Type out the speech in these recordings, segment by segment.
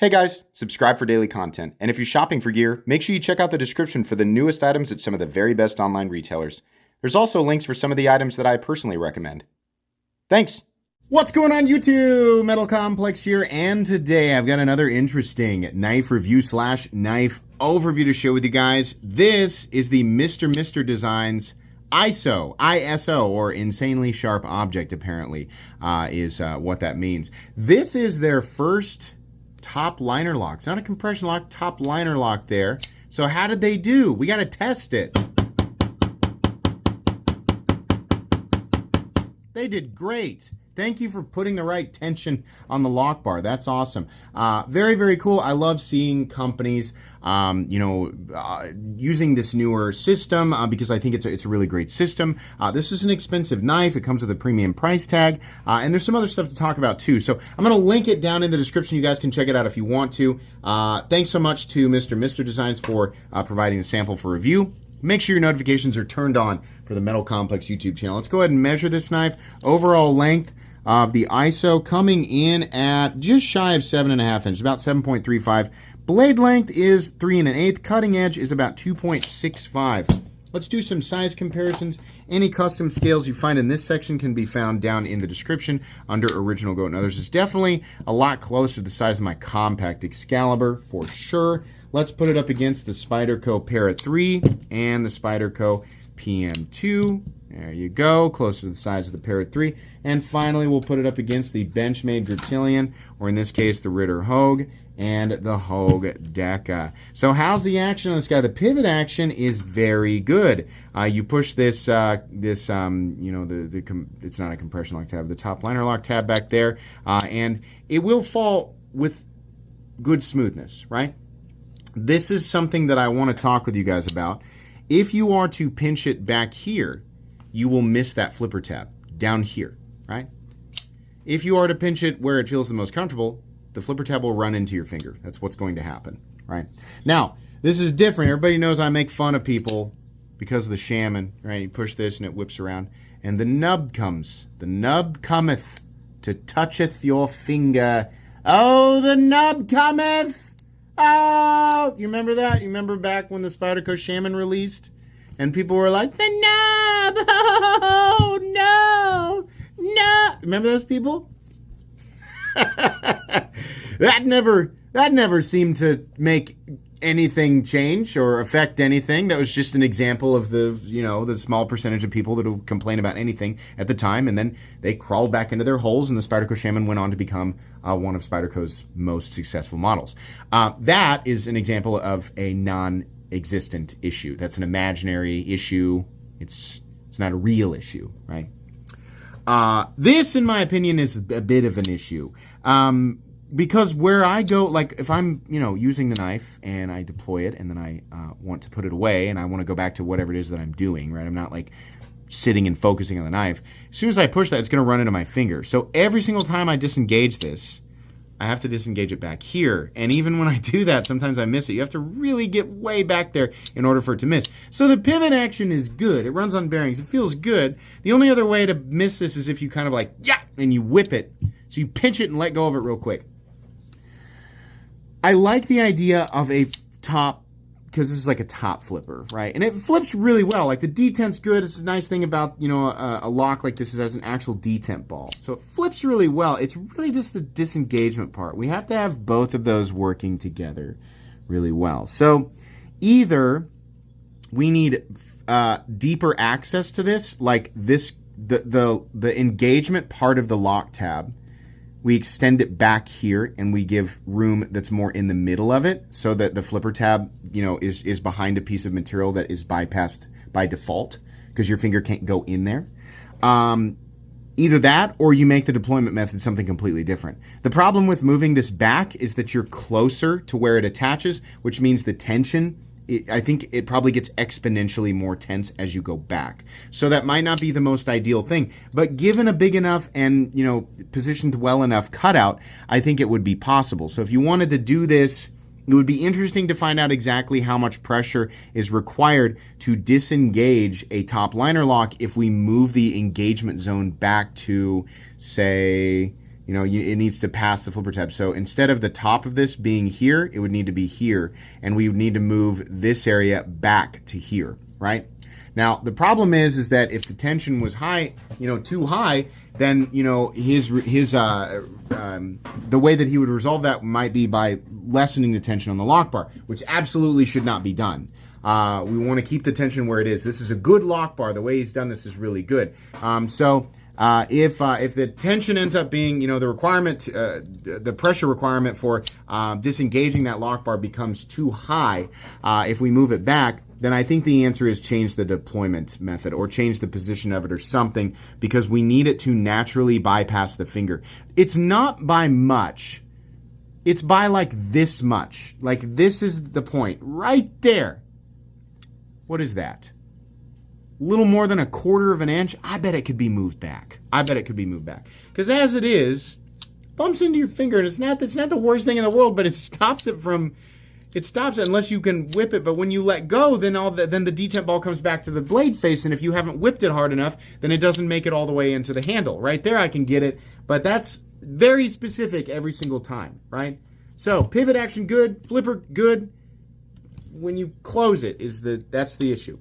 Hey guys, subscribe for daily content, and if you're shopping for gear, make sure you check out the description for the newest items at some of the very best online retailers. There's also links for some of the items that I personally recommend. Thanks! What's going on YouTube? Metal Complex here, and today I've got another interesting knife review / knife overview to share with you guys. This is the Mr. Designs ISO, or insanely sharp object, apparently, is what that means. This is their first top liner lock. It's not a compression lock, top liner lock there. So how did they do? We got to test it. They did great. Thank you for putting the right tension on the lock bar. That's awesome. Very, very cool. I love seeing companies, using this newer system because I think it's a really great system. This is an expensive knife. It comes with a premium price tag, and there's some other stuff to talk about too. So I'm going to link it down in the description. You guys can check it out if you want to. Thanks so much to Mr. Designs for providing the sample for review. Make sure your notifications are turned on for the Metal Complex YouTube channel. Let's go ahead and measure this knife. Overall length of the ISO coming in at just shy of 7.5 inches, about 7.35. Blade length is 3 1/8. Cutting edge is about 2.65. Let's do some size comparisons. Any custom scales you find in this section can be found down in the description under Original Goat. Now, this is definitely a lot closer to the size of my compact Excalibur for sure. Let's put it up against the Spyderco Para 3 and the Spyderco PM2. There you go, closer to the size of the Para 3. And finally, we'll put it up against the Benchmade Griptilian, or in this case, the Ritter Hogue and the Hogue Deca. So how's the action on this guy? The pivot action is very good. You push this, it's not a compression lock tab, the top liner lock tab back there, and it will fall with good smoothness, right? This is something that I want to talk with you guys about. If you are to pinch it back here, you will miss that flipper tab down here, right? If you are to pinch it where it feels the most comfortable, the flipper tab will run into your finger. That's what's going to happen, right? Now, this is different. Everybody knows I make fun of people because of the shaman, right? You push this and it whips around, and the nub comes. The nub cometh to toucheth your finger. Oh, the nub cometh! Oh, you remember that? You remember back when the Spyderco Shaman released? And people were like, the nub! Oh, no! No! Remember those people? That never seemed to make anything change or affect anything. That was just an example of the small percentage of people that would complain about anything at the time, and then they crawled back into their holes, and the Spyderco Shaman went on to become one of Spyderco's most successful models. That is an example of a non-existent issue. That's an imaginary issue. It's not a real issue, right? This, in my opinion, is a bit of an issue. Because where I go, like if I'm, using the knife and I deploy it and then I want to put it away and I want to go back to whatever it is that I'm doing, right? I'm not like sitting and focusing on the knife. As soon as I push that, it's going to run into my finger. So every single time I disengage this, I have to disengage it back here. And even when I do that, sometimes I miss it. You have to really get way back there in order for it to miss. So the pivot action is good. It runs on bearings. It feels good. The only other way to miss this is if you kind of like, and you whip it. So you pinch it and let go of it real quick. I like the idea of a top, because this is like a top flipper, right? And it flips really well. Like the detent's good. It's a nice thing about, a lock like this is as an actual detent ball. So it flips really well. It's really just the disengagement part. We have to have both of those working together really well. So either we need deeper access to this, like this, the engagement part of the lock tab. We extend it back here and we give room that's more in the middle of it so that the flipper tab, is behind a piece of material that is bypassed by default because your finger can't go in there. Either that or you make the deployment method something completely different. The problem with moving this back is that you're closer to where it attaches, which means the tension, I think it probably gets exponentially more tense as you go back. So that might not be the most ideal thing, but given a big enough and, positioned well enough cutout, I think it would be possible. So if you wanted to do this, it would be interesting to find out exactly how much pressure is required to disengage a top liner lock if we move the engagement zone back to, say, it needs to pass the flipper tab. So instead of the top of this being here, it would need to be here, and we would need to move this area back to here, right? Now, the problem is that if the tension was high, too high, then, the way that he would resolve that might be by lessening the tension on the lock bar, which absolutely should not be done. We want to keep the tension where it is. This is a good lock bar. The way he's done this is really good. If the tension ends up being, the requirement, the pressure requirement for disengaging that lock bar becomes too high, if we move it back, then I think the answer is change the deployment method or change the position of it or something, because we need it to naturally bypass the finger. It's not by much. It's by like this much. Like this is the point right there. What is that? A little more than 1/4 of an inch. I bet it could be moved back. Because as it is, bumps into your finger, and it's not the worst thing in the world, but it stops it unless you can whip it. But when you let go, then the detent ball comes back to the blade face, and if you haven't whipped it hard enough, then it doesn't make it all the way into the handle. Right there I can get it, but that's very specific every single time, right? So pivot action good, flipper good. When you close it that's the issue.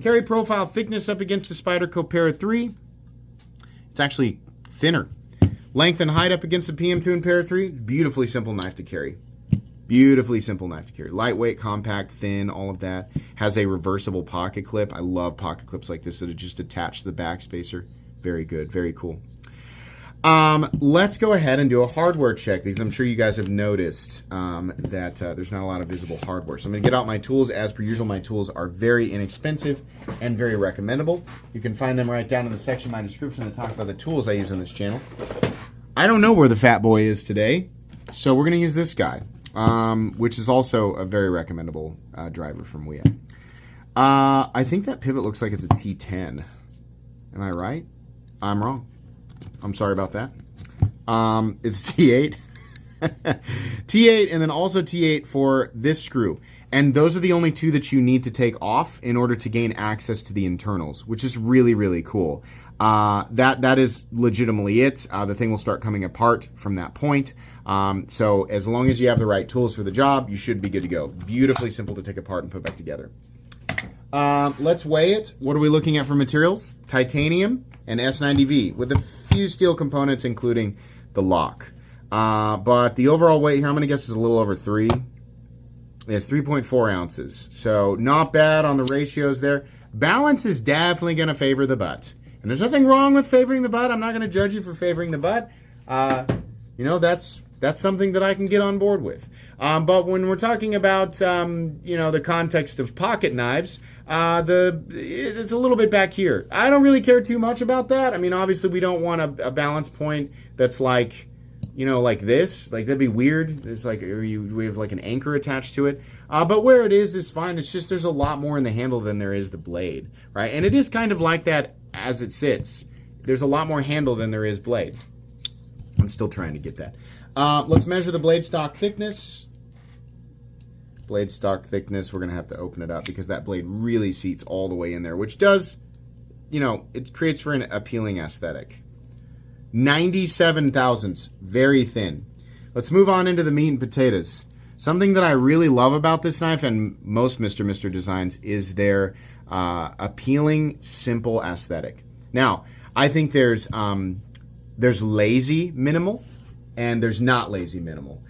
Carry profile thickness up against the Spyderco Para 3. It's actually thinner. Length and height up against the PM2 and Para 3. Beautifully simple knife to carry. Lightweight, compact, thin, all of that. Has a reversible pocket clip. I love pocket clips like this that are just attached to the back spacer. Very good, very cool. Let's go ahead and do a hardware check, because I'm sure you guys have noticed that there's not a lot of visible hardware. So I'm going to get out my tools. As per usual, my tools are very inexpensive and very recommendable. You can find them right down in the section of my description that talks about the tools I use on this channel. I don't know where the fat boy is today, so we're going to use this guy, which is also a very recommendable driver from Weah. I think that pivot looks like it's a T10. Am I right? I'm wrong. I'm sorry about that. It's T8. T8 and then also T8 for this screw. And those are the only two that you need to take off in order to gain access to the internals, which is really, really cool. That is legitimately it. The thing will start coming apart from that point. So as long as you have the right tools for the job, you should be good to go. Beautifully simple to take apart and put back together. Let's weigh it. What are we looking at for materials? Titanium and S90V with a few steel components, including the lock. But the overall weight here, I'm going to guess is a little over 3. It's 3.4 ounces. So not bad on the ratios there. Balance is definitely going to favor the butt. And there's nothing wrong with favoring the butt. I'm not going to judge you for favoring the butt. That's something that I can get on board with. But when we're talking about, the context of pocket knives, it's a little bit back here. I don't really care too much about that. I mean, obviously we don't want a balance point that's like, like this. Like, that'd be weird. It's like we have like an anchor attached to it. But where it is fine. It's just there's a lot more in the handle than there is the blade, right? And it is kind of like that as it sits. There's a lot more handle than there is blade. I'm still trying to get that. Let's measure the blade stock thickness. Blade stock thickness, we're going to have to open it up because that blade really seats all the way in there, which does, it creates for an appealing aesthetic. 97 thousandths, very thin. Let's move on into the meat and potatoes. Something that I really love about this knife and most Mr.Mr. designs is their appealing, simple aesthetic. Now, I think there's lazy minimal and there's not lazy minimal.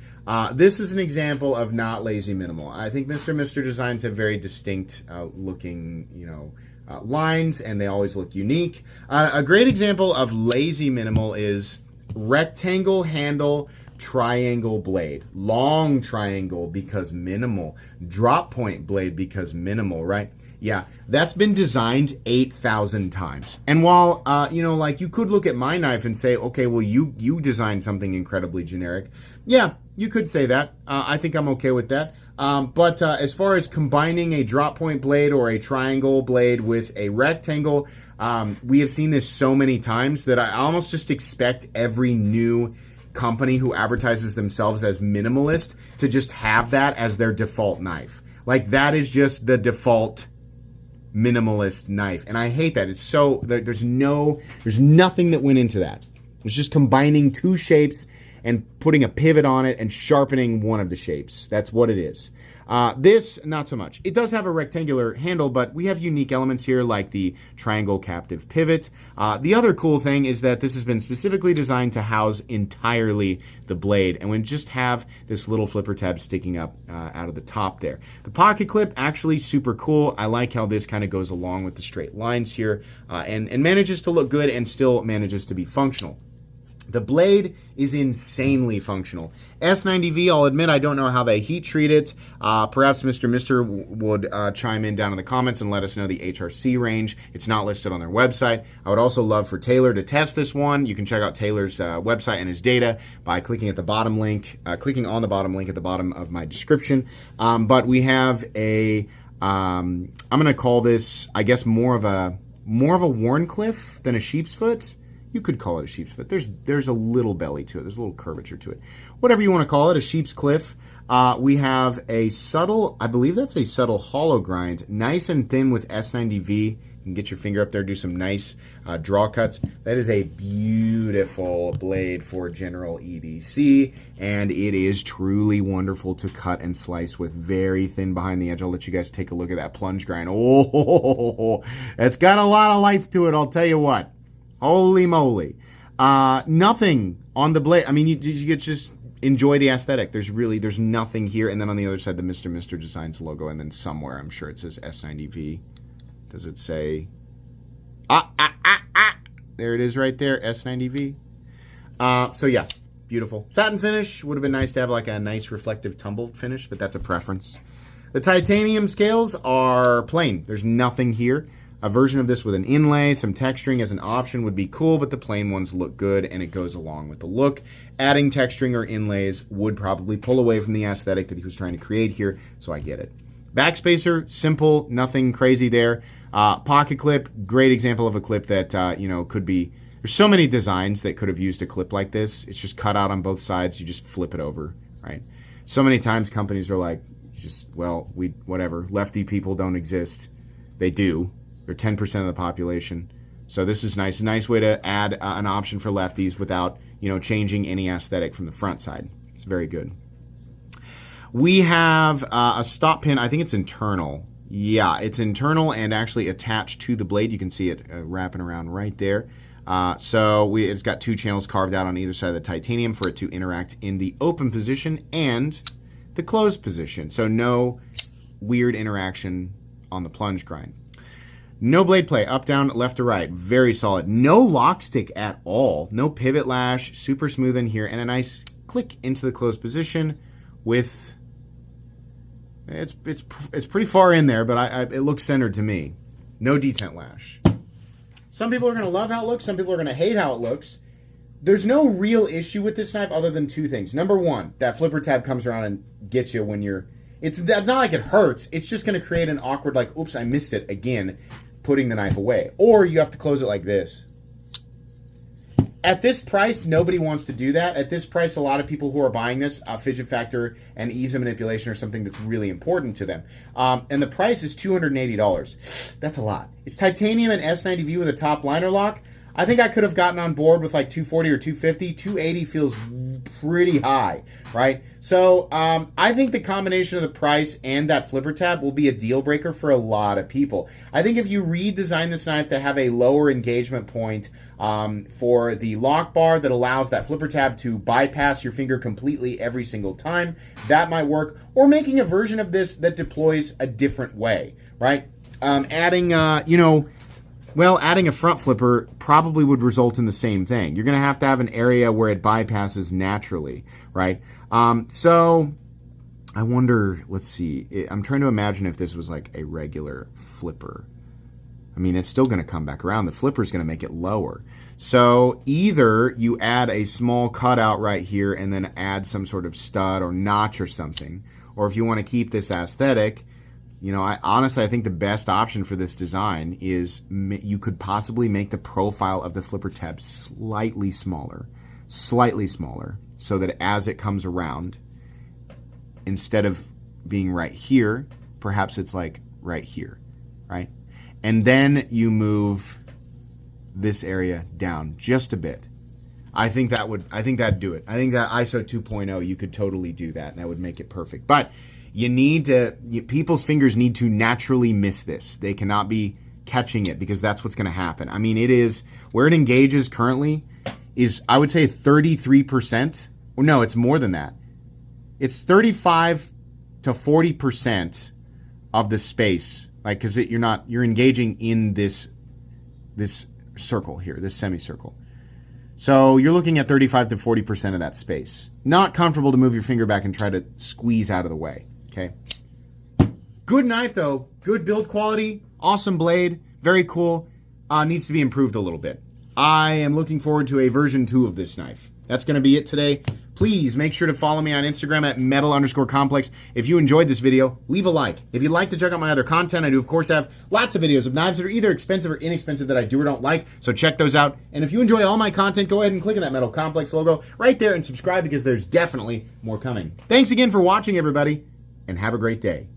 This is an example of not lazy minimal. I think Mr.Mr. designs have very distinct looking, lines, and they always look unique. A great example of lazy minimal is rectangle handle, triangle blade. Long triangle because minimal. Drop point blade because minimal, right? Yeah, that's been designed 8,000 times. And while, you could look at my knife and say, okay, well, you designed something incredibly generic. Yeah, you could say that. I think I'm okay with that. But as far as combining a drop point blade or a triangle blade with a rectangle, we have seen this so many times that I almost just expect every new company who advertises themselves as minimalist to just have that as their default knife. Like, that is just the default minimalist knife, and I hate that. It's so there's nothing that went into that. It's just combining two shapes and putting a pivot on it and sharpening one of the shapes. That's what it is. This, not so much. It does have a rectangular handle, but we have unique elements here like the triangle captive pivot. The other cool thing is that this has been specifically designed to house entirely the blade, and we just have this little flipper tab sticking up out of the top there. The pocket clip, actually super cool. I like how this kind of goes along with the straight lines here and manages to look good and still manages to be functional. The blade is insanely functional. S90V, I'll admit I don't know how they heat treat it. Perhaps Mr. would chime in down in the comments and let us know the HRC range. It's not listed on their website. I would also love for Taylor to test this one. You can check out Taylor's website and his data by clicking at the bottom link, clicking on the bottom link at the bottom of my description. But we have a, I'm going to call this, I guess, more of a Wharncliffe than a sheep's foot. You could call it a sheep's foot. There's a little belly to it. There's a little curvature to it. Whatever you want to call it, a sheep's cliff. We have a subtle, I believe that's a subtle hollow grind, nice and thin with S90V. You can get your finger up there, do some nice draw cuts. That is a beautiful blade for general EDC, and it is truly wonderful to cut and slice with, very thin behind the edge. I'll let you guys take a look at that plunge grind. Oh, it's got a lot of life to it, I'll tell you what. Holy moly. Nothing on the blade. I mean, you just enjoy the aesthetic. There's nothing here. And then on the other side, the Mr. Designs logo. And then somewhere, I'm sure it says S90V. Does it say? There it is right there, S90V. So yeah, beautiful. Satin finish. Would have been nice to have like a nice reflective tumble finish, but that's a preference. The titanium scales are plain. There's nothing here. A version of this with an inlay, some texturing as an option would be cool, but the plain ones look good and it goes along with the look. Adding texturing or inlays would probably pull away from the aesthetic that he was trying to create here, so I get it. Backspacer, simple, nothing crazy there. Pocket clip, great example of a clip that, could be, there's so many designs that could have used a clip like this. It's just cut out on both sides, you just flip it over, right? So many times companies are like, whatever, lefty people don't exist. They do. They're 10% of the population. So this is nice. A nice way to add an option for lefties without, changing any aesthetic from the front side. It's very good. We have a stop pin. I think it's internal. Yeah, it's internal and actually attached to the blade. You can see it wrapping around right there. It's got two channels carved out on either side of the titanium for it to interact in the open position and the closed position. So no weird interaction on the plunge grind. No blade play, up, down, left to right. Very solid. No lock stick at all. No pivot lash. Super smooth in here. And a nice click into the closed position with... It's pretty far in there, but it looks centered to me. No detent lash. Some people are going to love how it looks. Some people are going to hate how it looks. There's no real issue with this knife other than two things. Number one, that flipper tab comes around and gets you when you're... It's not like it hurts. It's just going to create an awkward, like, oops, I missed it again, putting the knife away. Or you have to close it like this. At this price, nobody wants to do that. At this price, a lot of people who are buying this, fidget factor and ease of manipulation are something that's really important to them. And the price is $280. That's a lot. It's titanium and S90V with a top liner lock. I think I could have gotten on board with like 240 or 250. 280 feels pretty high, right? So I think the combination of the price and that flipper tab will be a deal breaker for a lot of people. I think if you redesign this knife to have a lower engagement point for the lock bar that allows that flipper tab to bypass your finger completely every single time, that might work. Or making a version of this that deploys a different way, right? Adding a front flipper probably would result in the same thing. You're going to have an area where it bypasses naturally, right? So I wonder, let's see. I'm trying to imagine if this was like a regular flipper. I mean, it's still going to come back around. The flipper is going to make it lower. So either you add a small cutout right here and then add some sort of stud or notch or something. Or if you want to keep this aesthetic, I think the best option for this design is you could possibly make the profile of the flipper tab slightly smaller, so that as it comes around, instead of being right here, perhaps it's like right here, right? And then you move this area down just a bit. I think that'd do it. I think that ISO 2.0, you could totally do that, and that would make it perfect. But people's fingers need to naturally miss this. They cannot be catching it, because that's what's going to happen. I mean, it is, where it engages currently is, I would say 33%. Well, no, it's more than that. It's 35 to 40% of the space, like, because you're engaging in this circle here, this semicircle. So you're looking at 35 to 40% of that space. Not comfortable to move your finger back and try to squeeze out of the way. Okay. Good knife though. Good build quality. Awesome blade. Very cool. Needs to be improved a little bit. I am looking forward to a version 2 of this knife. That's going to be it today. Please make sure to follow me on Instagram at metal_complex. If you enjoyed this video, leave a like. If you'd like to check out my other content, I do, of course, have lots of videos of knives that are either expensive or inexpensive that I do or don't like, so check those out. And if you enjoy all my content, go ahead and click on that Metal Complex logo right there and subscribe, because there's definitely more coming. Thanks again for watching, everybody, and have a great day.